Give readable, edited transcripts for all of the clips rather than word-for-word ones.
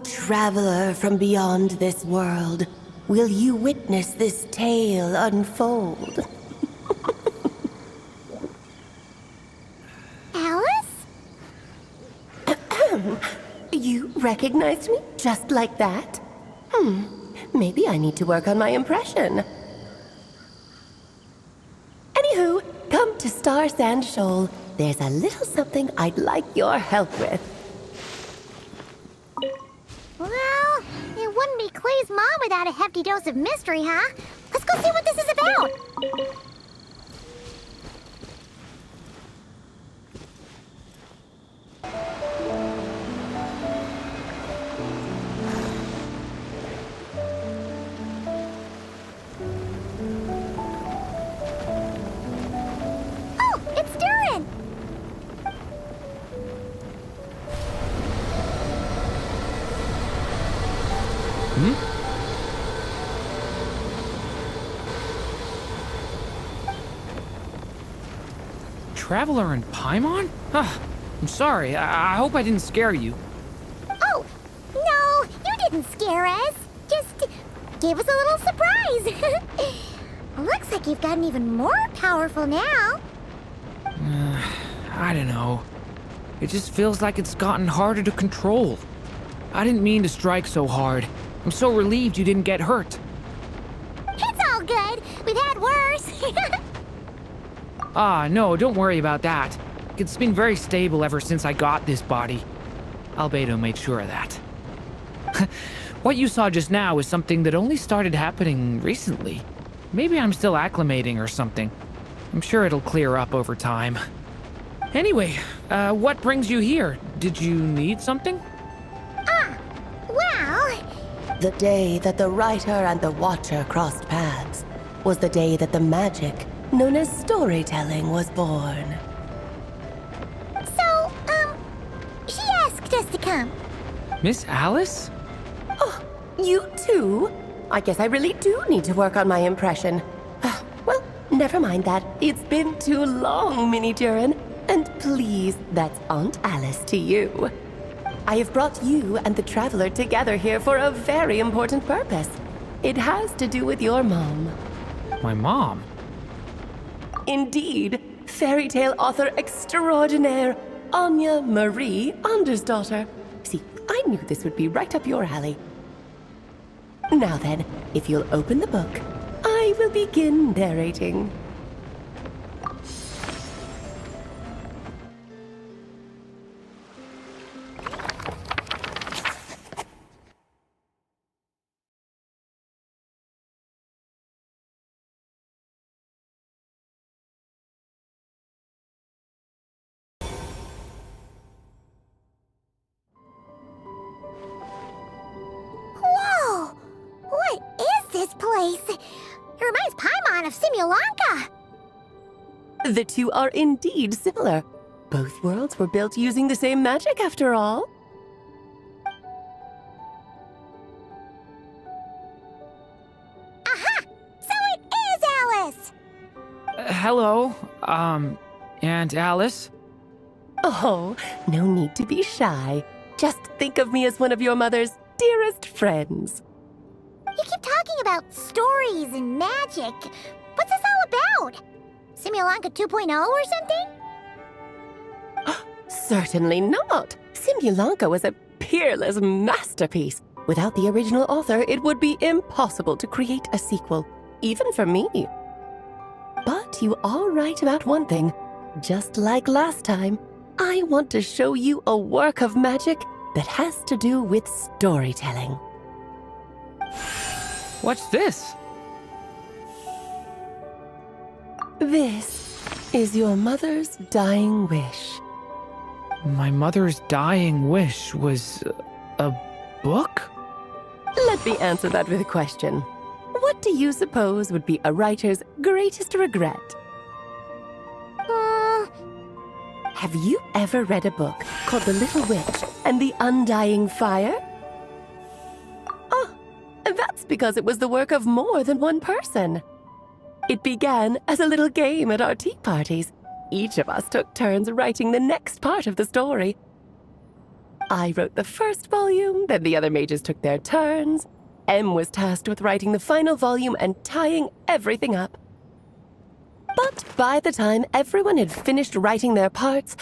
Traveler from beyond this world, will you witness this tale unfold? Alice? You recognized me just like that? Maybe I need to work on my impression. Anywho, come to Star Sand Shoal. There's a little something I'd like your help with. Well, it wouldn't be Clay's mom without a hefty dose of mystery, huh? Let's go see what this is about. Oh, it's Durin! Traveler and Paimon? I'm sorry. I hope I didn't scare you. Oh, no, you didn't scare us. Just gave us a little surprise. Looks like you've gotten even more powerful now. I don't know. It just feels like it's gotten harder to control. I didn't mean to strike so hard. I'm so relieved you didn't get hurt. It's all good. We've had worse. No, don't worry about that. It's been very stable ever since I got this body. Albedo made sure of that. What you saw just now is something that only started happening recently. Maybe I'm still acclimating or something. I'm sure it'll clear up over time. Anyway, what brings you here? Did you need something? Well, The day that the writer and the watcher crossed paths was the day that the magic known as storytelling was born. so, she asked us to come. Miss Alice? Oh, you too? I guess I really do need to work on my impression. Well, never mind that. It's been too long, Mini Durin. And please, that's Aunt Alice to you. I have brought you and the Traveler together here for a very important purpose. It has to do with your mom. My mom? Indeed, fairy tale author extraordinaire, Anya Marie Andersdottir. See, I knew this would be right up your alley. Now then, if you'll open the book, I will begin narrating. Whoa! What is this place? It reminds Paimon of Simulanka. The two are indeed similar. Both worlds were built using the same magic, after all. Aha! So it is Alice! Hello, Aunt Alice? Oh, no need to be shy. Just think of me as one of your mother's dearest friends. You keep talking about stories and magic. What's this all about? Simulanka 2.0 or something? Certainly not. Simulanka was a peerless masterpiece. Without the original author, it would be impossible to create a sequel, even for me. But you are right about one thing. Just like last time, I want to show you a work of magic that has to do with storytelling. What's this? This is your mother's dying wish. My mother's dying wish was a book? Let me answer that with a question. What do you suppose would be a writer's greatest regret? Have you ever read a book called The Little Witch and the Undying Fire? Oh, that's because it was the work of more than one person. It began as a little game at our tea parties. Each of us took turns writing the next part of the story. I wrote the first volume, then the other mages took their turns. Em was tasked with writing the final volume and tying everything up. But by the time everyone had finished writing their parts,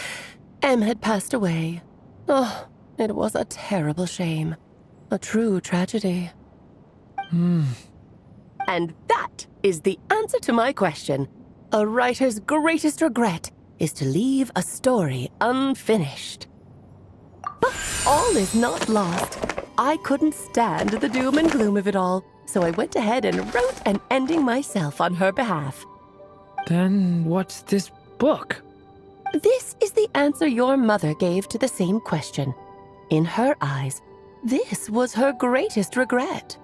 Em had passed away. Oh, it was a terrible shame. A true tragedy. And that is the answer to my question. A writer's greatest regret is to leave a story unfinished. But all is not lost. I couldn't stand the doom and gloom of it all, so I went ahead and wrote an ending myself on her behalf. Then what's this book? This is the answer your mother gave to the same question. In her eyes, this was her greatest regret.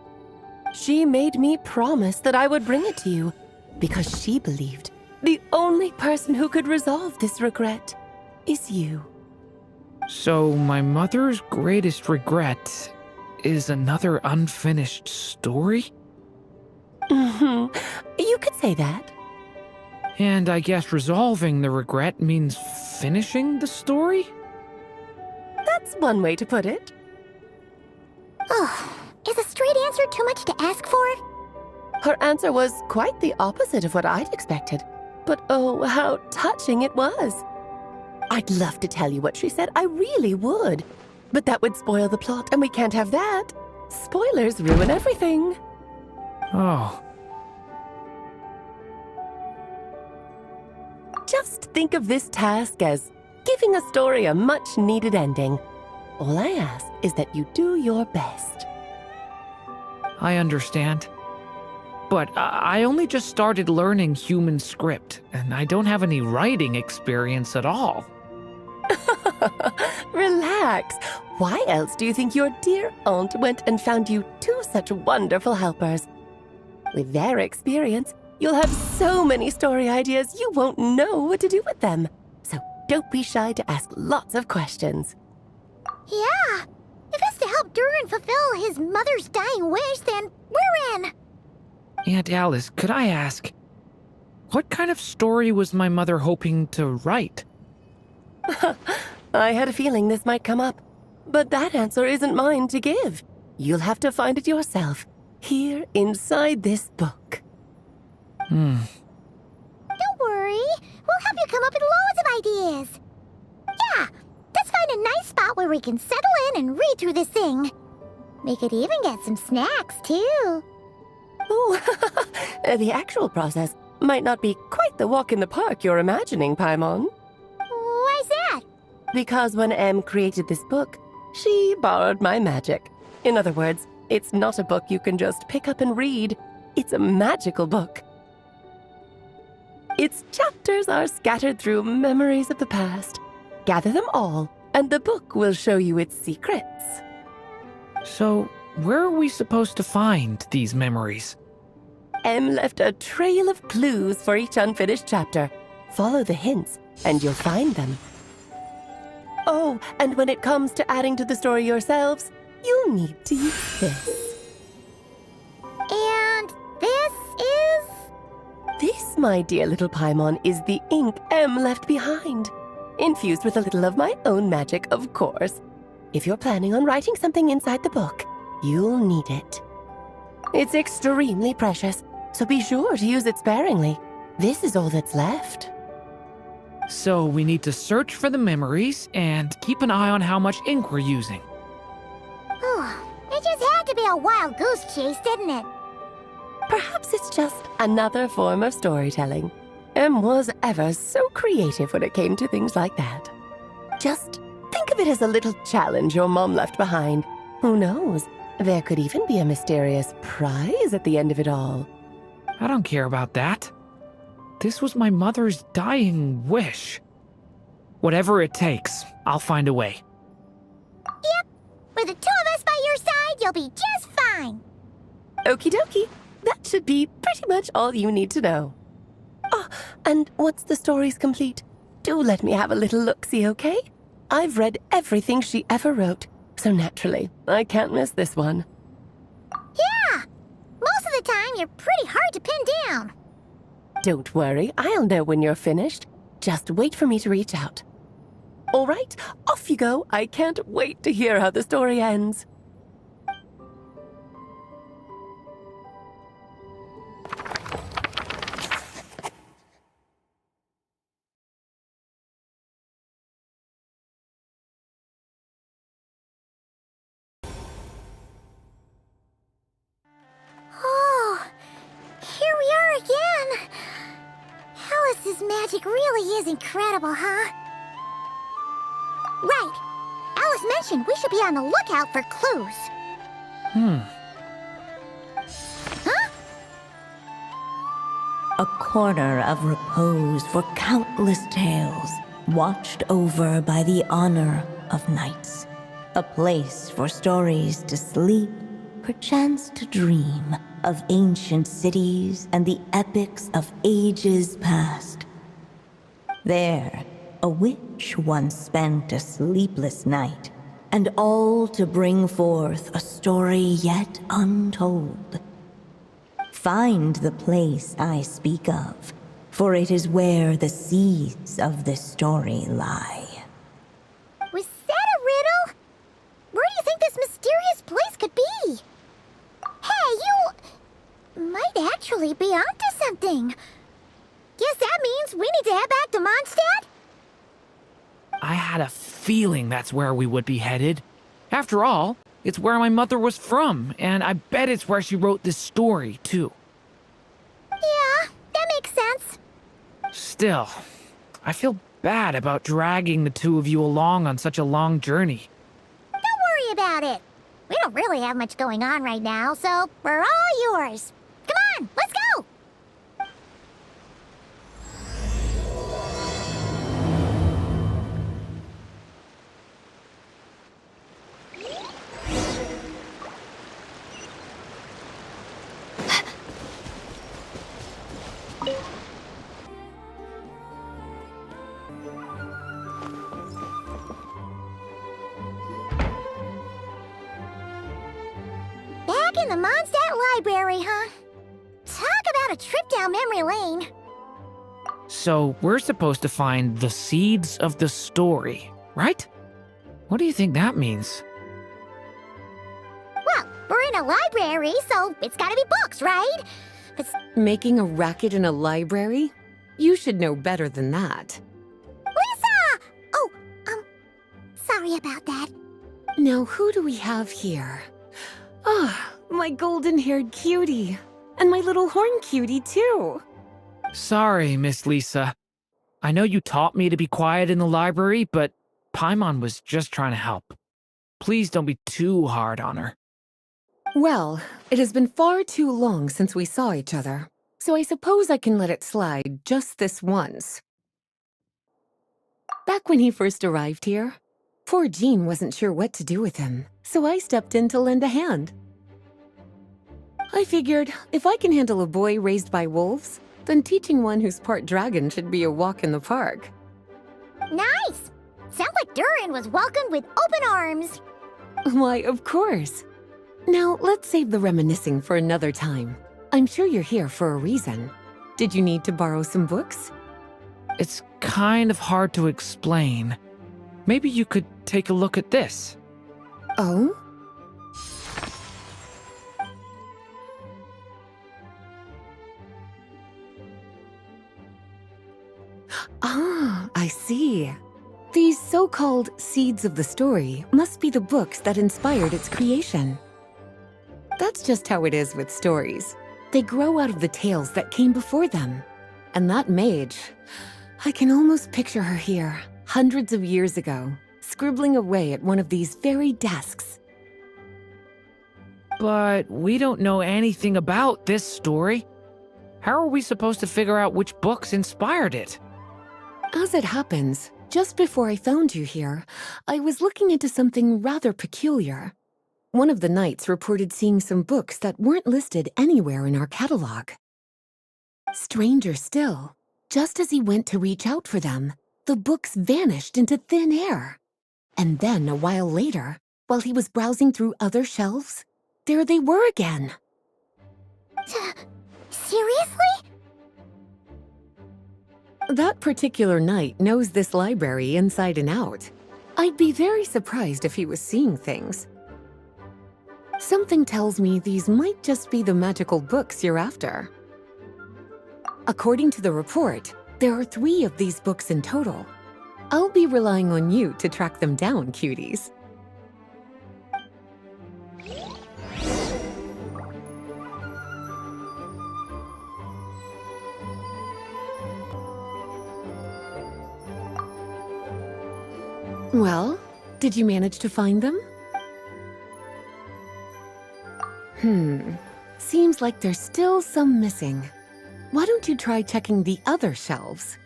She made me promise that I would bring it to you because she believed the only person who could resolve this regret is you. So my mother's greatest regret is another unfinished story? You could say that. And I guess resolving the regret means finishing the story? That's one way to put it. Oh, is a straight answer too much to ask for? Her answer was quite the opposite of what I'd expected. But oh, how touching it was. I'd love to tell you what she said, I really would. But that would spoil the plot, and we can't have that. Spoilers ruin everything. Oh. Just think of this task as giving a story a much-needed ending. All I ask is that you do your best. I understand. But I only just started learning human script, and I don't have any writing experience at all. Relax. Why else do you think your dear aunt went and found you two such wonderful helpers? With their experience, you'll have so many story ideas you won't know what to do with them. So don't be shy to ask lots of questions. Yeah. If it's to help Durin fulfill his mother's dying wish, then we're in. Aunt Alice, could I ask, what kind of story was my mother hoping to write? I had a feeling this might come up, but that answer isn't mine to give. You'll have to find it yourself, here inside this book. Don't worry. We'll help you come up with loads of ideas. Yeah, let's find a nice spot where we can settle in and read through this thing. We could even get some snacks, too. Oh, the actual process might not be quite the walk in the park you're imagining, Paimon. Why's that? Because when Em created this book, she borrowed my magic. In other words, it's not a book you can just pick up and read. It's a magical book. Its chapters are scattered through memories of the past. Gather them all, and the book will show you its secrets. So, where are we supposed to find these memories? Em left a trail of clues for each unfinished chapter. Follow the hints, and you'll find them. Oh, and when it comes to adding to the story yourselves, you'll need to use this. And this is... This, my dear little Paimon, is the ink Em left behind. Infused with a little of my own magic, of course. If you're planning on writing something inside the book, you'll need it. It's extremely precious, so be sure to use it sparingly. This is all that's left. So we need to search for the memories and keep an eye on how much ink we're using. Oh, it just had to be a wild goose chase, didn't it? Perhaps it's just another form of storytelling. Em was ever so creative when it came to things like that. Just think of it as a little challenge your mom left behind. Who knows? There could even be a mysterious prize at the end of it all. I don't care about that. This was my mother's dying wish. Whatever it takes, I'll find a way. Yep. With the two of us by your side, you'll be just fine. Okie dokie. That should be pretty much all you need to know. Oh, and once the story's complete, do let me have a little look-see, okay? I've read everything she ever wrote, so naturally, I can't miss this one. Yeah. Most of the time, you're pretty hard to pin down. Don't worry, I'll know when you're finished. Just wait for me to reach out. All right, off you go. I can't wait to hear how the story ends. Oh, here we are again. Alice's magic really is incredible, huh? Right. Alice mentioned we should be on the lookout for clues. Huh? A corner of repose for countless tales, watched over by the honor of knights. A place for stories to sleep, perchance to dream of ancient cities and the epics of ages past. There, a witch once spent a sleepless night, and all to bring forth a story yet untold. Find the place I speak of, for it is where the seeds of this story lie. Was that a riddle? Where do you think this mysterious place could be? Hey, you might actually be onto something. Guess that means we need to head back to Mondstadt? I had a feeling that's where we would be headed. After all, it's where my mother was from, and I bet it's where she wrote this story, too. Yeah, that makes sense. Still, I feel bad about dragging the two of you along on such a long journey. Don't worry about it. We don't really have much going on right now, so we're all yours. Come on, let's go! Back in the Mondstadt Library, huh? Talk about a trip down memory lane. So, we're supposed to find the seeds of the story, right? What do you think that means? Well, we're in a library, so it's gotta be books, right? But Making a racket in a library? You should know better than that. Lisa! Oh, sorry about that. Now, who do we have here? Ah, my golden-haired cutie. And my little horn cutie, too. Sorry, Miss Lisa. I know you taught me to be quiet in the library, but Paimon was just trying to help. Please don't be too hard on her. Well, it has been far too long since we saw each other, so I suppose I can let it slide just this once. Back when he first arrived here, poor Jean wasn't sure what to do with him, so I stepped in to lend a hand. I figured if I can handle a boy raised by wolves, then teaching one who's part dragon should be a walk in the park. Nice! Sounds like Durin was welcomed with open arms. Why, of course. Now, let's save the reminiscing for another time. I'm sure you're here for a reason. Did you need to borrow some books? It's kind of hard to explain. Maybe you could take a look at this. Oh? Ah, I see. These so-called seeds of the story must be the books that inspired its creation. That's just how it is with stories. They grow out of the tales that came before them. And that mage, I can almost picture her here, hundreds of years ago, scribbling away at one of these very desks. But we don't know anything about this story. How are we supposed to figure out which books inspired it? As it happens, just before I found you here, I was looking into something rather peculiar. One of the knights reported seeing some books that weren't listed anywhere in our catalog. Stranger still, just as he went to reach out for them, the books vanished into thin air. And then, a while later, while he was browsing through other shelves, there they were again. Seriously? That particular knight knows this library inside and out. I'd be very surprised if he was seeing things. Something tells me these might just be the magical books you're after. According to the report, there are 3 of these books in total. I'll be relying on you to track them down, cuties. Well, did you manage to find them? Seems like there's still some missing. Why don't you try checking the other shelves?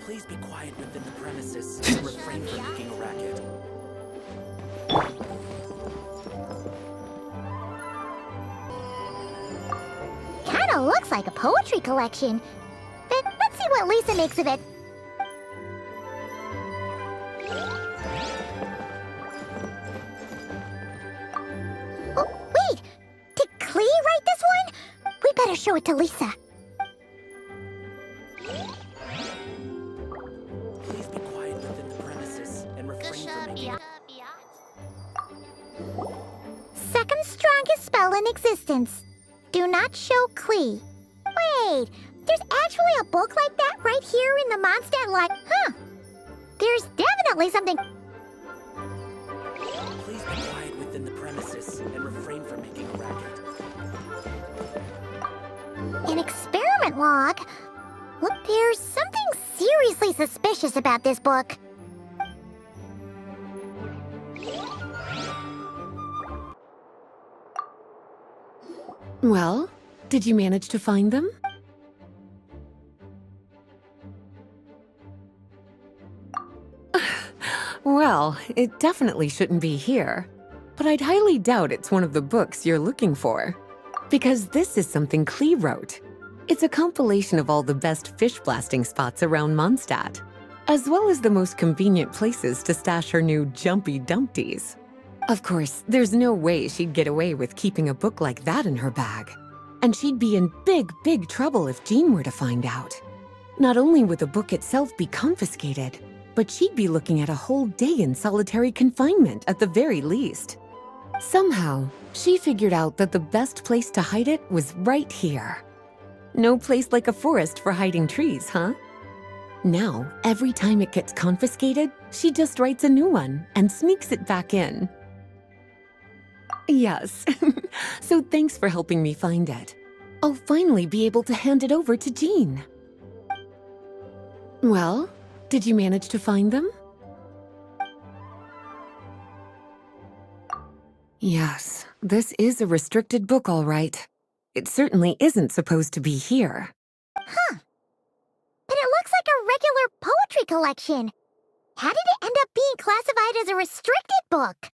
Please be quiet within the premises and refrain from making a racket. Kinda looks like a poetry collection. But let's see what Lisa makes of it. Oh, wait! Did Klee write this one? We better show it to Lisa. Please be quiet within the premises and refrain from making. Second strongest spell in existence. Do not show Klee. Wait, there's actually a book like that right here in the Mondstadt library. Huh. There's definitely something. Please be quiet within the premises and refrain from making a racket. An experiment log? Look, there's something seriously suspicious about this book. Well, did you manage to find them? Well, it definitely shouldn't be here. But I'd highly doubt it's one of the books you're looking for. Because this is something Klee wrote. It's a compilation of all the best fish blasting spots around Mondstadt, as well as the most convenient places to stash her new jumpy dumpties. Of course, there's no way she'd get away with keeping a book like that in her bag. And she'd be in big trouble if Jean were to find out. Not only would the book itself be confiscated, but she'd be looking at a whole day in solitary confinement at the very least. Somehow, she figured out that the best place to hide it was right here. No place like a forest for hiding trees, huh? Now, every time it gets confiscated, she just writes a new one and sneaks it back in. Yes, so thanks for helping me find it. I'll finally be able to hand it over to Jean. Well, did you manage to find them? Yes, this is a restricted book, all right. It certainly isn't supposed to be here. Huh. But it looks like a regular poetry collection. How did it end up being classified as a restricted book?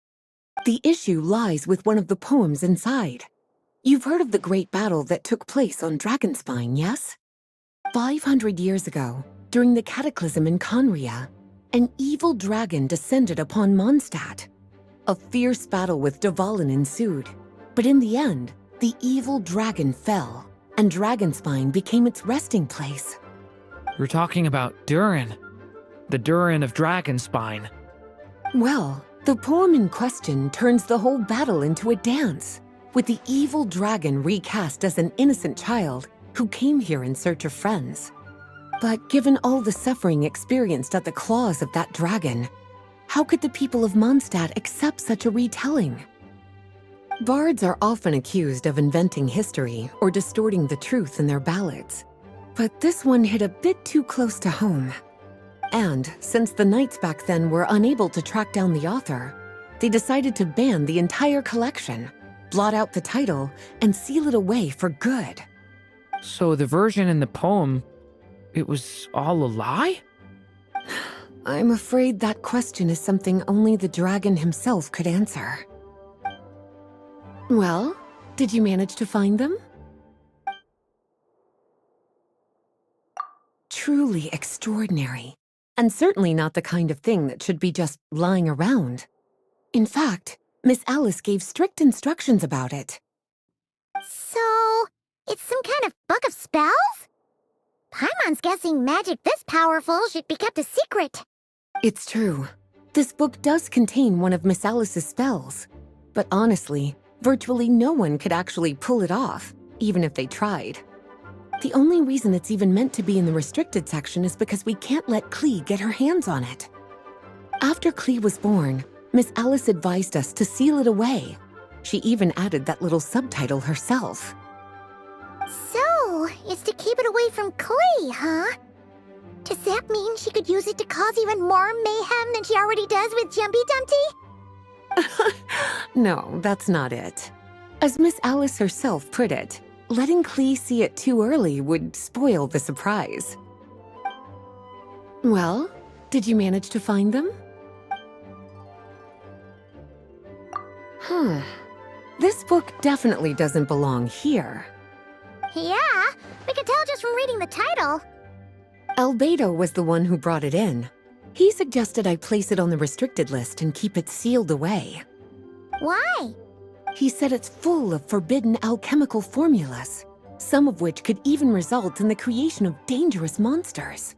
The issue lies with one of the poems inside. You've heard of the great battle that took place on Dragonspine, yes? 500 years ago, during the cataclysm in Conria, an evil dragon descended upon Mondstadt. A fierce battle with Dvalin ensued, but in the end, the evil dragon fell, and Dragonspine became its resting place. We're talking about Durin. The Durin of Dragonspine. Well, the poem in question turns the whole battle into a dance, with the evil dragon recast as an innocent child who came here in search of friends. But given all the suffering experienced at the claws of that dragon, how could the people of Mondstadt accept such a retelling? Bards are often accused of inventing history or distorting the truth in their ballads, but this one hit a bit too close to home. And since the knights back then were unable to track down the author, they decided to ban the entire collection, blot out the title, and seal it away for good. So the version in the poem, it was all a lie? I'm afraid that question is something only the dragon himself could answer. Well, did you manage to find them? Truly extraordinary, and certainly not the kind of thing that should be just lying around. In fact, Miss Alice gave strict instructions about it. So, It's some kind of book of spells? Paimon's guessing magic this powerful should be kept a secret. It's true. This book does contain one of Miss Alice's spells. But honestly, virtually no one could actually pull it off, even if they tried. The only reason it's even meant to be in the restricted section is because we can't let Klee get her hands on it. After Klee was born, Miss Alice advised us to seal it away. She even added that little subtitle herself. So, it's to keep it away from Klee, huh? Does that mean she could use it to cause even more mayhem than she already does with Jumpy Dumpty? No, that's not it. As Miss Alice herself put it, letting Klee see it too early would spoil the surprise. Well, did you manage to find them? This book definitely doesn't belong here. Yeah, we could tell just from reading the title. Rubedo was the one who brought it in. He suggested I place it on the restricted list and keep it sealed away. Why? He said it's full of forbidden alchemical formulas, some of which could even result in the creation of dangerous monsters.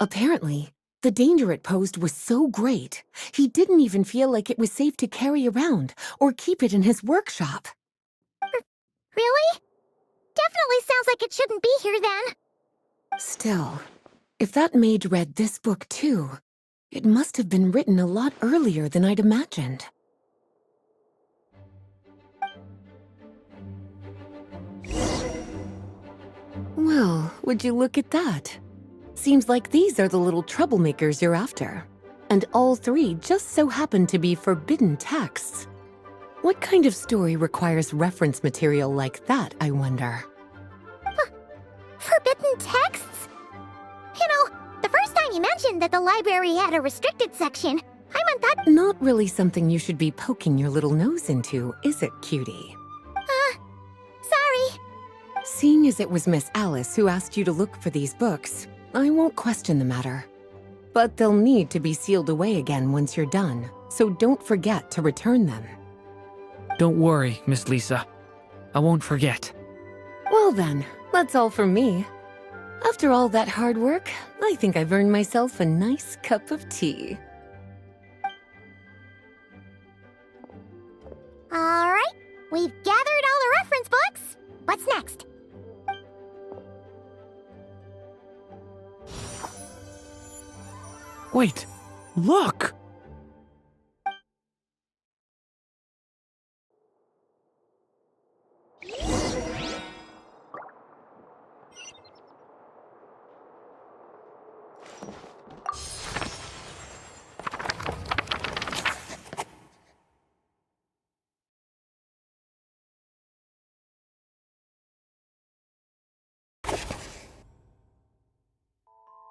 Apparently, the danger it posed was so great, he didn't even feel like it was safe to carry around or keep it in his workshop. Really? Definitely sounds like it shouldn't be here then. Still, if that mage read this book too, it must have been written a lot earlier than I'd imagined. Well, would you look at that? Seems like these are the little troublemakers you're after. And all three just so happen to be forbidden texts. What kind of story requires reference material like that, I wonder? Forbidden texts? You know, the first time you mentioned that the library had a restricted section, Paimon thought— Not really something you should be poking your little nose into, is it, cutie? Sorry. Seeing as it was Miss Alice who asked you to look for these books, I won't question the matter. But they'll need to be sealed away again once you're done, so don't forget to return them. Don't worry, Miss Lisa. I won't forget. Well then, that's all from me. After all that hard work, I think I've earned myself a nice cup of tea. Alright, we've gathered all the reference books. What's next? Wait, look!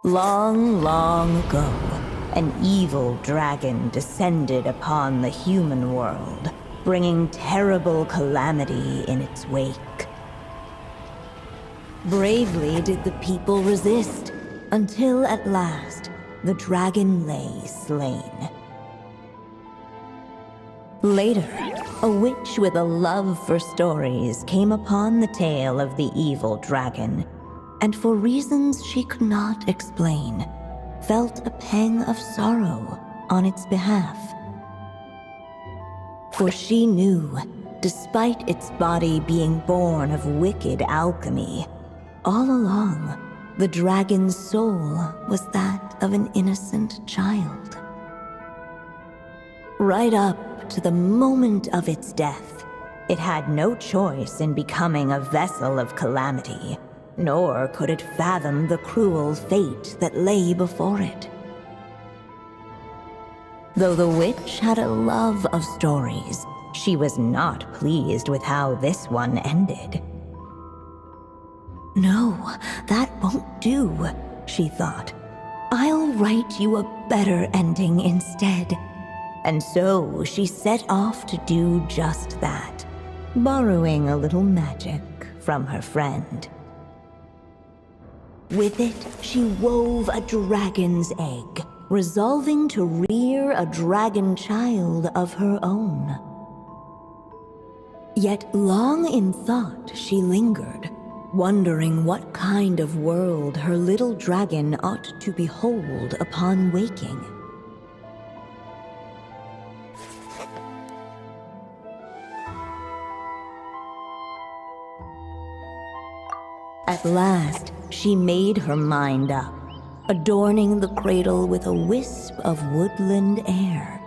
Long, long ago, an evil dragon descended upon the human world, bringing terrible calamity in its wake. Bravely did the people resist, until at last, the dragon lay slain. Later, a witch with a love for stories came upon the tale of the evil dragon, and for reasons she could not explain, felt a pang of sorrow on its behalf. For she knew, despite its body being born of wicked alchemy, all along, the dragon's soul was that of an innocent child. Right up to the moment of its death, it had no choice in becoming a vessel of calamity, nor could it fathom the cruel fate that lay before it. Though the witch had a love of stories, she was not pleased with how this one ended. No, that won't do, she thought. I'll write you a better ending instead. And so she set off to do just that, borrowing a little magic from her friend. With it, she wove a dragon's egg, resolving to rear a dragon child of her own. Yet long in thought she lingered, wondering what kind of world her little dragon ought to behold upon waking. At last, she made her mind up, adorning the cradle with a wisp of woodland air.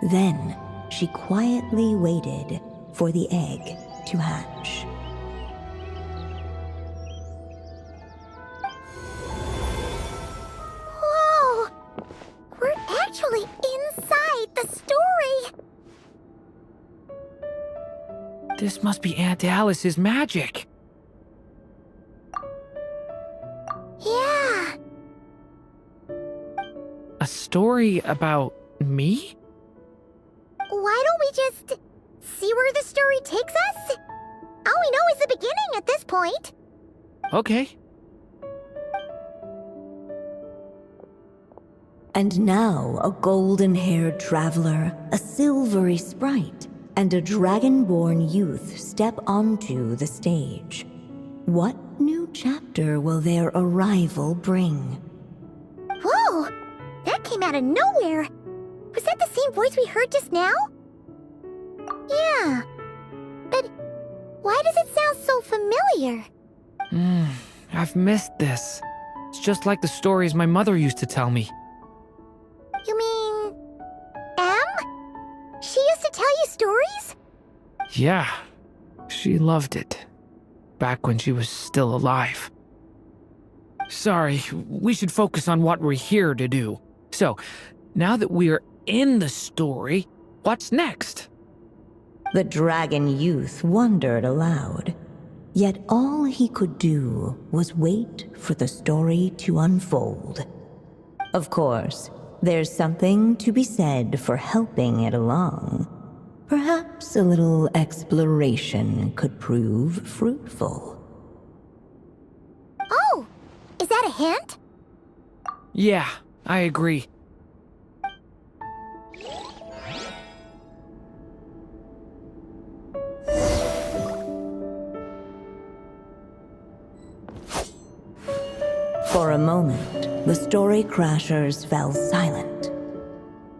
Then, she quietly waited for the egg to hatch. Whoa! We're actually inside the story! This must be Aunt Alice's magic. Yeah. A story about me? Why don't we just see where the story takes us? All we know is the beginning at this point. Okay. And now a golden-haired traveler, a silvery sprite, and a dragon-born youth step onto the stage. What new chapter will their arrival bring? Whoa! That came out of nowhere! Was that the same voice we heard just now? Yeah. But why does it sound so familiar? I've missed this. It's just like the stories my mother used to tell me. You mean... Em? She used to tell you stories? Yeah, she loved it. Back when she was still alive. Sorry, we should focus on what we're here to do. So, now that we're in the story, what's next? The dragon youth wondered aloud. Yet all he could do was wait for the story to unfold. Of course, there's something to be said for helping it along. Perhaps a little exploration could prove fruitful. Oh! Is that a hint? Yeah, I agree. For a moment, the story crashers fell silent.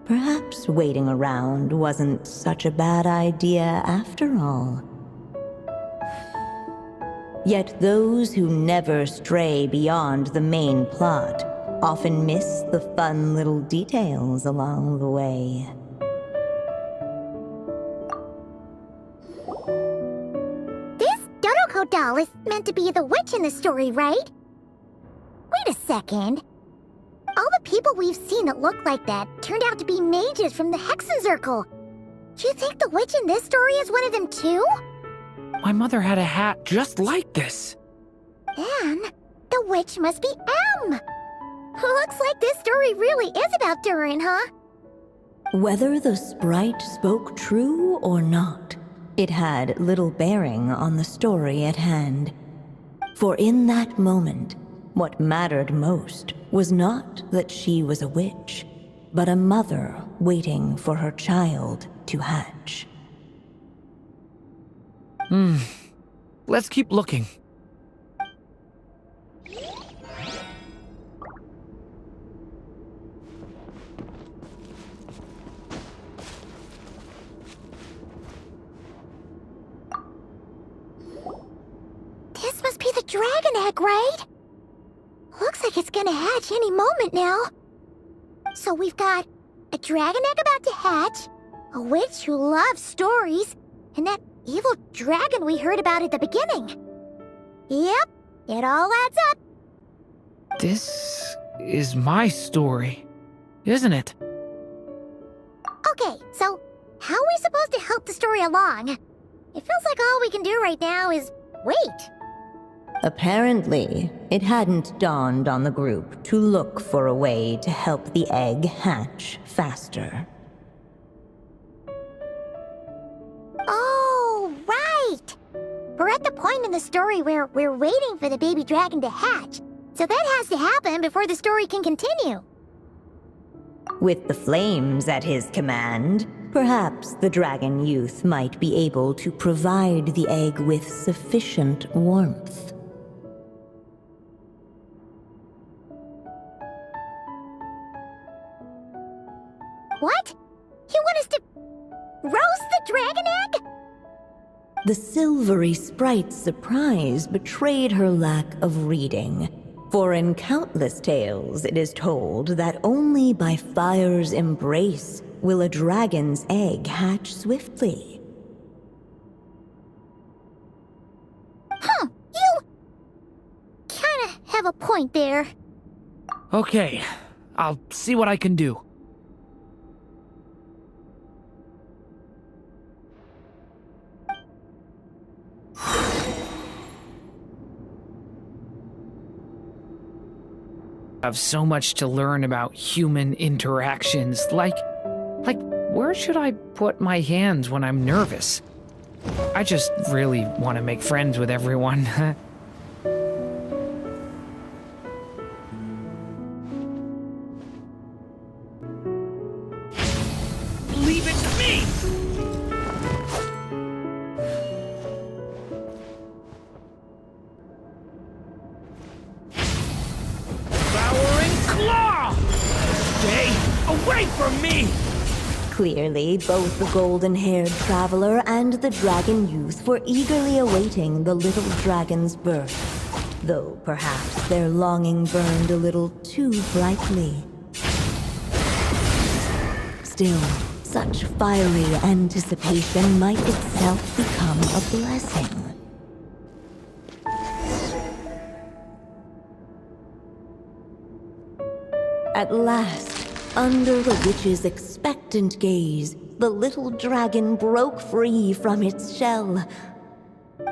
Perhaps waiting around wasn't such a bad idea after all. Yet those who never stray beyond the main plot often miss the fun little details along the way. This Draco doll is meant to be the witch in the story, right? Wait a second. All the people we've seen that look like that turned out to be mages from the Hexenzirkel. Do you think the witch in this story is one of them too? My mother had a hat just like this. Then, the witch must be Em. Looks like this story really is about Durin, huh? Whether the sprite spoke true or not, it had little bearing on the story at hand. For in that moment, what mattered most was not that she was a witch, but a mother waiting for her child to hatch. Let's keep looking. This must be the dragon egg, right? Looks like it's gonna hatch any moment now. So we've got a dragon egg about to hatch, a witch who loves stories, and that evil dragon we heard about at the beginning. Yep, it all adds up. This is my story, isn't it? Okay, so how are we supposed to help the story along? It feels like all we can do right now is wait. Apparently, it hadn't dawned on the group to look for a way to help the egg hatch faster. Oh, right! We're at the point in the story where we're waiting for the baby dragon to hatch, so that has to happen before the story can continue. With the flames at his command, perhaps the dragon youth might be able to provide the egg with sufficient warmth. What? You want us to roast the dragon egg? The silvery sprite's surprise betrayed her lack of reading. For in countless tales, it is told that only by fire's embrace will a dragon's egg hatch swiftly. Huh, you kinda have a point there. Okay, I'll see what I can do. I have so much to learn about human interactions. Like, where should I put my hands when I'm nervous? I just really want to make friends with everyone. Leave it to me! Devouring claw! Stay away from me! Clearly, both the golden-haired traveler and the dragon youth were eagerly awaiting the little dragon's birth, though perhaps their longing burned a little too brightly. Still, such fiery anticipation might itself become a blessing. At last, under the witch's expectant gaze, the little dragon broke free from its shell.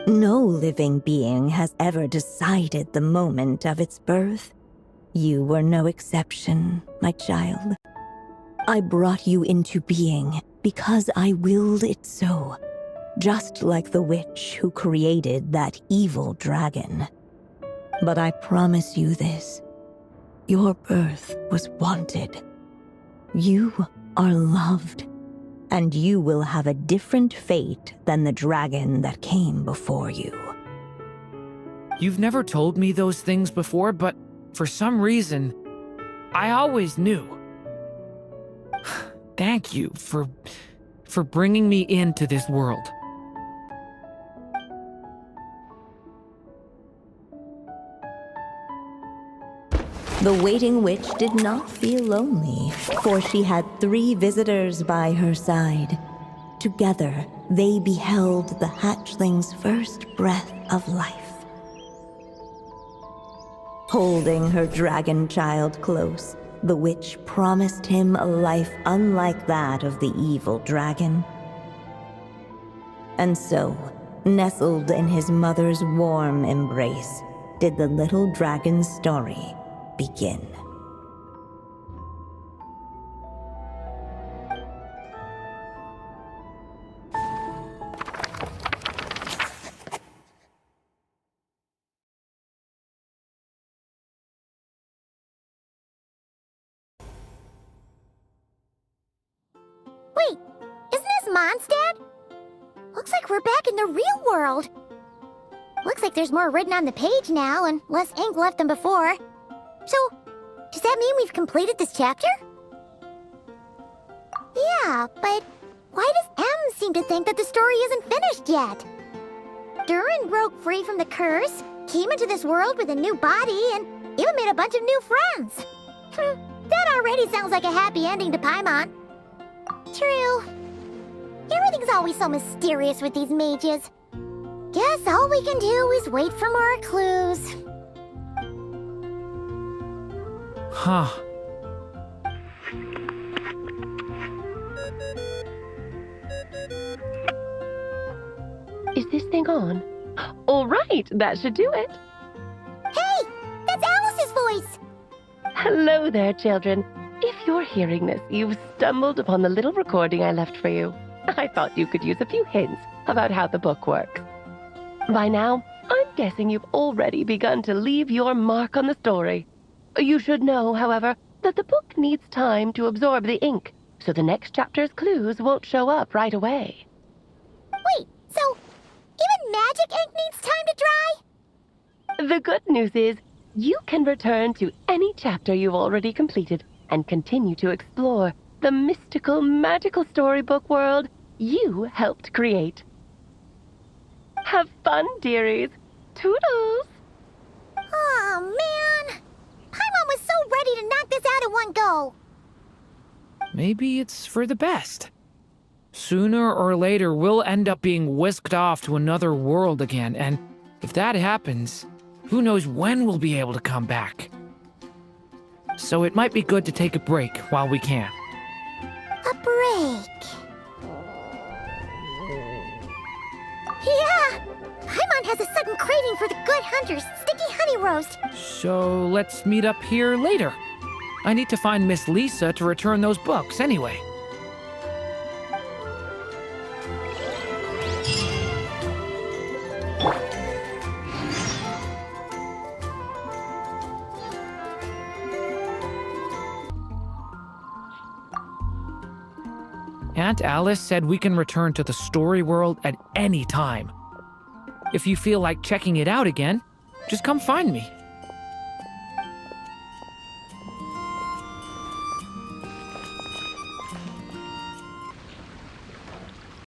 No living being has ever decided the moment of its birth. You were no exception, my child. I brought you into being because I willed it so, just like the witch who created that evil dragon. But I promise you this, your birth was wanted. You are loved, and you will have a different fate than the dragon that came before you. You've never told me those things before, but for some reason, I always knew. Thank you for bringing me into this world. The waiting witch did not feel lonely, for she had 3 visitors by her side. Together, they beheld the hatchling's first breath of life. Holding her dragon child close, the witch promised him a life unlike that of the evil dragon. And so, nestled in his mother's warm embrace, did the little dragon's story begin. Wait, isn't this Mondstadt? Looks like we're back in the real world. Looks like there's more written on the page now and less ink left than before. So, does that mean we've completed this chapter? Yeah, but why does M seem to think that the story isn't finished yet? Durin broke free from the curse, came into this world with a new body, and even made a bunch of new friends. That already sounds like a happy ending to Paimon. True. Everything's always so mysterious with these mages. Guess all we can do is wait for more clues. Huh. Is this thing on? All right, that should do it. Hey, that's Alice's voice! Hello there, children. If you're hearing this, you've stumbled upon the little recording I left for you. I thought you could use a few hints about how the book works. By now, I'm guessing you've already begun to leave your mark on the story. You should know, however, that the book needs time to absorb the ink, so the next chapter's clues won't show up right away. Wait, so even magic ink needs time to dry? The good news is, you can return to any chapter you've already completed and continue to explore, the mystical, magical storybook world you helped create. Have fun, dearies. Toodles! Oh, man! Paimon was so ready to knock this out in one go! Maybe it's for the best. Sooner or later, we'll end up being whisked off to another world again, and if that happens, who knows when we'll be able to come back. So it might be good to take a break while we can. A break. Yeah! Paimon has a sudden craving for the Good Hunter's sticky honey roast. So let's meet up here later. I need to find Miss Lisa to return those books anyway. Aunt Alice said we can return to the story world at any time. If you feel like checking it out again, just come find me.